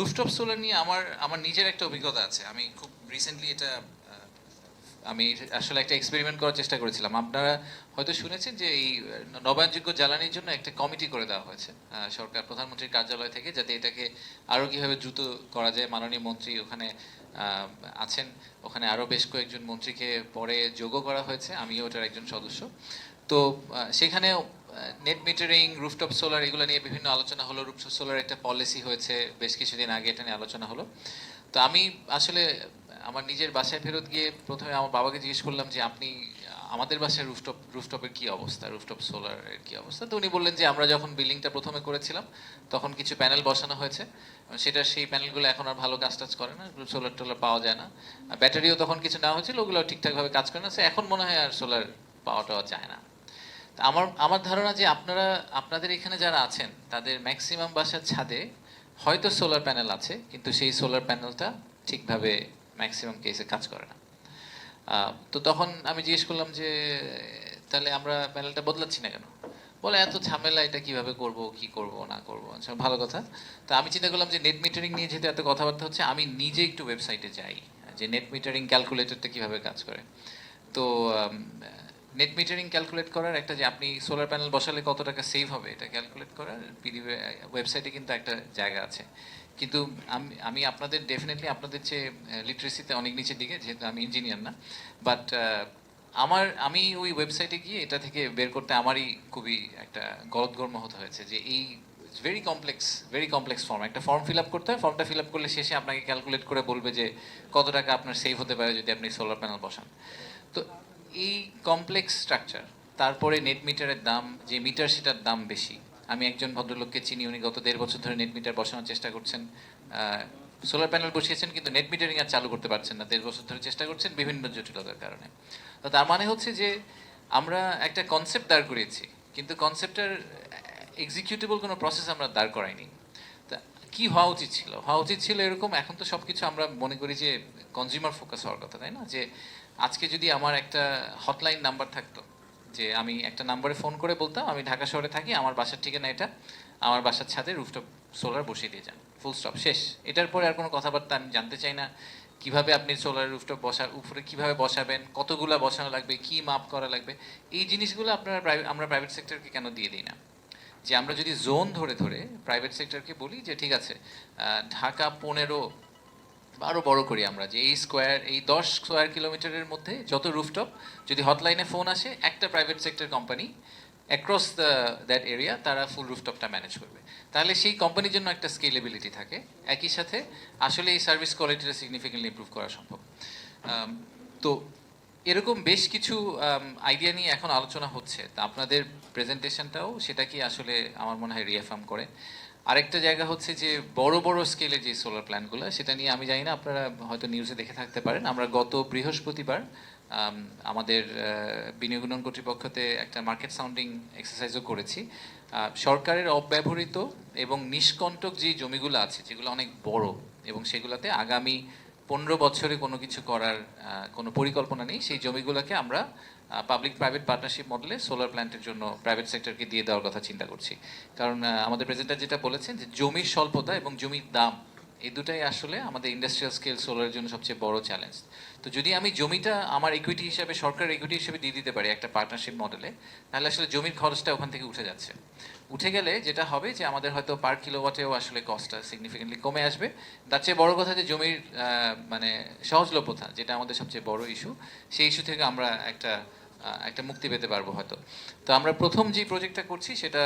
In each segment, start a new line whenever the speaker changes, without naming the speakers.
Rooftop solar নিয়ে আমার আমার নিজের একটা অভিজ্ঞতা আছে। আমি খুব রিসেন্টলি এটা আমি আসলে একটা এক্সপেরিমেন্ট করার চেষ্টা করেছিলাম। আপনারা হয়তো শুনেছেন যে এই নবায়নযোগ্য জ্বালানির জন্য একটা কমিটি করে দেওয়া হয়েছে সরকার প্রধানমন্ত্রীর কার্যালয় থেকে, যাতে এটাকে আরও কীভাবে দ্রুত করা যায়। মাননীয় মন্ত্রী ওখানে আছেন, ওখানে আরও বেশ কয়েকজন মন্ত্রীকে পরে যোগও করা হয়েছে, আমিও ওটার একজন সদস্য। তো সেখানে নেট মিটারিং, রুফটপ সোলার এগুলো নিয়ে বিভিন্ন আলোচনা হলো। রুফটপ সোলার একটা পলিসি হয়েছে বেশ কিছুদিন আগে, এটা নিয়ে আলোচনা হলো। তো আমি আসলে আমার নিজের বাসায় ফেরত গিয়ে প্রথমে আমার বাবাকে জিজ্ঞেস করলাম যে আপনি আমাদের বাসায় রুফটপের কি অবস্থা, রুফটপ সোলারের কি অবস্থা। তো উনি বললেন যে আমরা যখন বিল্ডিংটা প্রথমে করেছিলাম তখন কিছু প্যানেল বসানো হয়েছে, সেটা সেই প্যানেলগুলো এখন আর ভালো কাজ টাজ করে না, সোলার টোলার পাওয়া যায় না। ব্যাটারিও তখন কিছু নেওয়া হয়েছিল, ওগুলো ঠিকঠাকভাবে কাজ করে না, সে এখন মনে হয় আর সোলার পাওয়া টাওয়া যায় না। আমার আমার ধারণা যে আপনাদের এখানে যারা আছেন তাদের ম্যাক্সিমাম বাসার ছাদে হয়তো সোলার প্যানেল আছে, কিন্তু সেই সোলার প্যানেলটা ঠিকভাবে ম্যাক্সিমাম কেসে কাজ করে না। তো তখন আমি জিজ্ঞেস করলাম যে তাহলে আমরা প্যানেলটা বদলাচ্ছি না কেন? বলে এত ঝামেলা, এটা কিভাবে করব, কি করব না করব। আচ্ছা, ভালো কথা। তো আমি চিন্তা করলাম যে নেট মিটারিং নিয়ে যেহেতু এত কথাবার্তা হচ্ছে, আমি নিজে একটু ওয়েবসাইটে যাই যে নেট মিটারিং ক্যালকুলেটরটা কিভাবে কাজ করে। তো নেট মিটারিং ক্যালকুলেট করার একটা, যে আপনি সোলার প্যানেল বসালে কত টাকা সেভ হবে এটা ক্যালকুলেট করার পিডিএফ ওয়েবসাইটে কিন্তু একটা জায়গা আছে। কিন্তু আমি আপনাদের ডেফিনেটলি আপনাদের চেয়ে লিটারেসিতে অনেক নিচের দিকে, যেহেতু আমি ইঞ্জিনিয়ার না। বাট আমি ওই ওয়েবসাইটে গিয়ে এটা থেকে বের করতে আমারই খুবই একটা গলদঘর্ম হতে হয়েছে যে এই ভেরি কমপ্লেক্স ফর্ম, একটা ফর্ম ফিল আপ করতে হয়। ফর্মটা ফিল আপ করলে শেষে আপনাকে ক্যালকুলেট করে বলবে যে কত টাকা আপনার সেভ হতে পারে যদি আপনি সোলার প্যানেল বসান। তো এই কমপ্লেক্স স্ট্রাকচার, তারপরে নেট মিটারের দাম, যে মিটার সেটার দাম বেশি। আমি একজন ভদ্রলোককে চিনি, উনি গত 1.5 বছর ধরে নেট মিটার বসানোর চেষ্টা করছেন, সোলার প্যানেল বসিয়েছেন কিন্তু নেট মিটারিং আর চালু করতে পারছেন না, 1.5 বছর ধরে চেষ্টা করছেন বিভিন্ন জটিলতার কারণে। তো তার মানে হচ্ছে যে আমরা একটা কনসেপ্ট দাঁড় করিয়েছি, কিন্তু কনসেপ্টের এক্সিকিউটেবল কোনো প্রসেস আমরা দাঁড় করাইনি। তা কি হওয়া উচিত ছিল? হওয়া উচিত ছিল এরকম, এখন তো সব কিছু আমরা মনে করি যে কনজিউমার ফোকাস হওয়ার কথা, তাই না? যে আজকে যদি আমার একটা হটলাইন নাম্বার থাকতো, যে আমি একটা নাম্বারে ফোন করে বলতাম আমি ঢাকা শহরে থাকি, আমার বাসার ঠিকানা এটা, আমার বাসার ছাদে রুফটপ সোলার বসিয়ে দিয়ে যান, ফুল স্টপ, শেষ। এটার পরে আর কোনো কথাবার্তা আমি জানতে চাই না। কিভাবে আপনি সোলার রুফটপ উপরে কিভাবে বসাবেন, কতগুলা বসানো লাগবে, কি মাপ করা লাগবে, এই জিনিসগুলো আমরা প্রাইভেট সেক্টরকে কেন দিয়ে দিই না? যে আমরা যদি জোন ধরে ধরে প্রাইভেট সেক্টরকে বলি যে ঠিক আছে, ঢাকা 15 আরও বড় করি আমরা, যে এই 10 স্কোয়ার কিলোমিটারের মধ্যে যত রুফটপ, যদি হটলাইনে ফোন আসে একটা private sector company across that area তারা ফুল রুফটপটা ম্যানেজ করবে, তাহলে সেই কোম্পানির জন্য একটা স্কেলেবিলিটি থাকে। একই সাথে আসলে এই সার্ভিস কোয়ালিটিটা সিগনিফিকেন্টলি ইমপ্রুভ করা সম্ভব। তো এরকম বেশ কিছু আইডিয়া নিয়ে এখন আলোচনা হচ্ছে, তা আপনাদের প্রেজেন্টেশনটাও সেটা কি আসলে আমার মনে হয় রিঅ্যাফার্ম করে। আরেকটা জায়গা হচ্ছে যে বড় বড় স্কেলের যে সোলার প্ল্যান্টগুলো, সেটা নিয়ে আমি জানি না, আপনারা হয়তো নিউজে দেখে থাকতে পারেন, আমরা গত বৃহস্পতিবার আমাদের বিনিয়োগ উন্নয়ন কর্তৃপক্ষতে একটা মার্কেট সাউন্ডিং এক্সারসাইজও করেছি। সরকারের অব্যবহৃত এবং নিষ্কণ্টক যে জমিগুলো আছে, যেগুলো অনেক বড় এবং সেগুলোতে আগামী 15 বছরে কোনো কিছু করার কোনো পরিকল্পনা নেই, সেই জমিগুলোকে আমরা পাবলিক প্রাইভেট পার্টনারশিপ মডেলে সোলার প্ল্যান্টের জন্য প্রাইভেট সেক্টরকে দিয়ে দেওয়ার কথা চিন্তা করছি। কারণ আমাদের প্রেসিডেন্ট যেটা বলেছেন যে জমির স্বল্পতা এবং জমির দাম, এই দুটাই আসলে আমাদের ইন্ডাস্ট্রিয়াল স্কেল সোলারের জন্য সবচেয়ে বড় চ্যালেঞ্জ। তো যদি আমি জমিটা আমার ইকুইটি হিসাবে, সরকারের ইকুইটি হিসেবে দিয়ে দিতে পারি একটা পার্টনারশিপ মডেলে, তাহলে আসলে জমির খরচটা ওখান থেকে উঠে যাচ্ছে। উঠে গেলে যেটা হবে যে আমাদের হয়তো পার কিলোওয়াটেও আসলে কস্টটা সিগনিফিকেন্টলি কমে আসবে। তার চেয়ে বড় কথা যে জমির মানে সহজলভ্যতা, যেটা আমাদের সবচেয়ে বড় ইস্যু, সেই ইস্যু থেকে আমরা একটা মুক্তি পেতে পারবো হয়তো। তো আমরা প্রথম যে প্রজেক্টটা করছি সেটা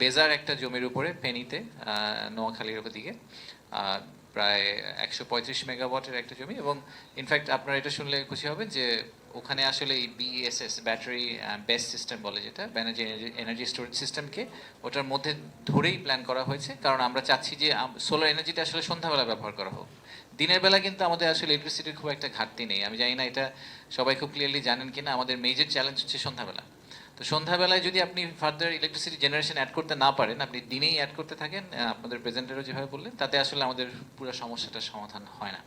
বেজার একটা জমির উপরে, ফেনীতে, নোয়াখালীর দিকে, প্রায় 135 মেগাওয়াটের একটা জমি। এবং ইনফ্যাক্ট আপনারা এটা শুনলে খুশি হবেন যে ওখানে আসলে এই বিএসএস, ব্যাটারি বেস সিস্টেম বলে, যেটা এনার্জি স্টোরেজ সিস্টেমকে ওটার মধ্যে ধরেই প্ল্যান করা হয়েছে। কারণ আমরা চাচ্ছি যে সোলার এনার্জিটা আসলে সন্ধ্যাবেলা ব্যবহার করা হোক। দিনের বেলা কিন্তু আমাদের আসলে ইলেকট্রিসিটির খুব একটা ঘাটতি নেই, আমি জানি না এটা সবাই খুব ক্লিয়ারলি জানেন কিনা। আমাদের মেজর চ্যালেঞ্জ হচ্ছে সন্ধ্যাবেলা। তো সন্ধ্যাবেলায় যদি আপনি ফার্দার ইলেকট্রিসিটি জেনারেশন অ্যাড করতে না পারেন, আপনি দিনেই অ্যাড করতে থাকেন, আপনাদের প্রেজেন্টারও যেভাবে বললেন, তাতে আসলে আমাদের পুরো সমস্যাটার সমাধান হয় না।